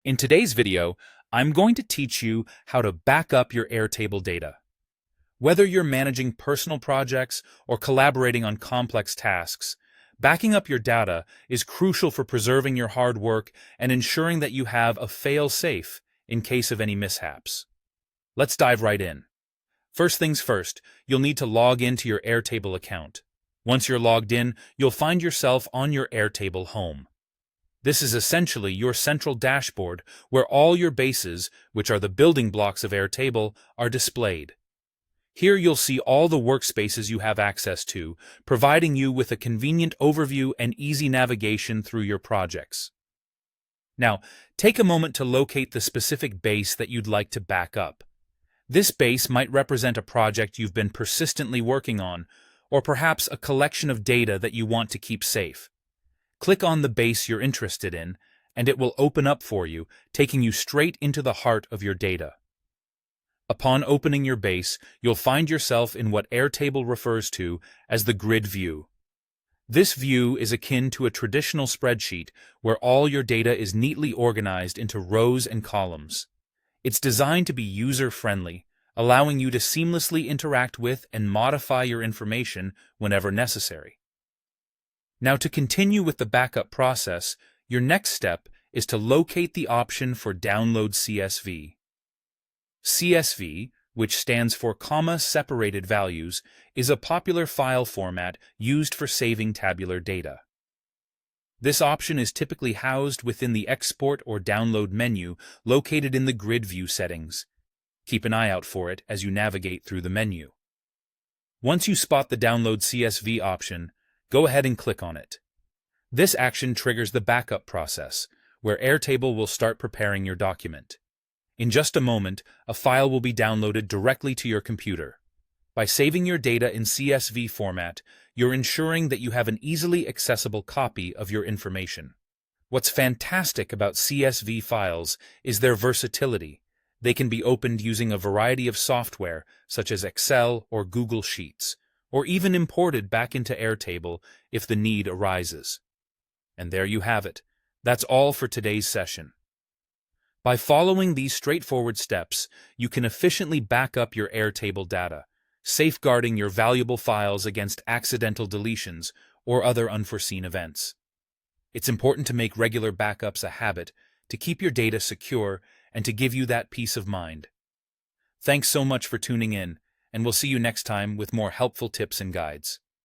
In today's video, I'm going to teach you how to back up your Airtable data. Whether you're managing personal projects or collaborating on complex tasks, backing up your data is crucial for preserving your hard work and ensuring that you have a fail-safe in case of any mishaps. Let's dive right in. First things first, you'll need to log into your Airtable account. Once you're logged in, you'll find yourself on your Airtable home. This is essentially your central dashboard where all your bases, which are the building blocks of Airtable, are displayed. Here you'll see all the workspaces you have access to, providing you with a convenient overview and easy navigation through your projects. Now, take a moment to locate the specific base that you'd like to back up. This base might represent a project you've been persistently working on, or perhaps a collection of data that you want to keep safe. Click on the base you're interested in, and it will open up for you, taking you straight into the heart of your data. Upon opening your base, you'll find yourself in what Airtable refers to as the grid view. This view is akin to a traditional spreadsheet where all your data is neatly organized into rows and columns. It's designed to be user-friendly, allowing you to seamlessly interact with and modify your information whenever necessary. Now, to continue with the backup process, your next step is to locate the option for Download CSV. CSV, which stands for comma-separated values, is a popular file format used for saving tabular data. This option is typically housed within the Export or Download menu located in the Grid View settings. Keep an eye out for it as you navigate through the menu. Once you spot the Download CSV option, go ahead and click on it. This action triggers the backup process, where Airtable will start preparing your document. In just a moment, a file will be downloaded directly to your computer. By saving your data in CSV format, you're ensuring that you have an easily accessible copy of your information. What's fantastic about CSV files is their versatility. They can be opened using a variety of software, such as Excel or Google Sheets, or even imported back into Airtable if the need arises. And there you have it. That's all for today's session. By following these straightforward steps, you can efficiently back up your Airtable data, safeguarding your valuable files against accidental deletions or other unforeseen events. It's important to make regular backups a habit to keep your data secure and to give you that peace of mind. Thanks so much for tuning in, and we'll see you next time with more helpful tips and guides.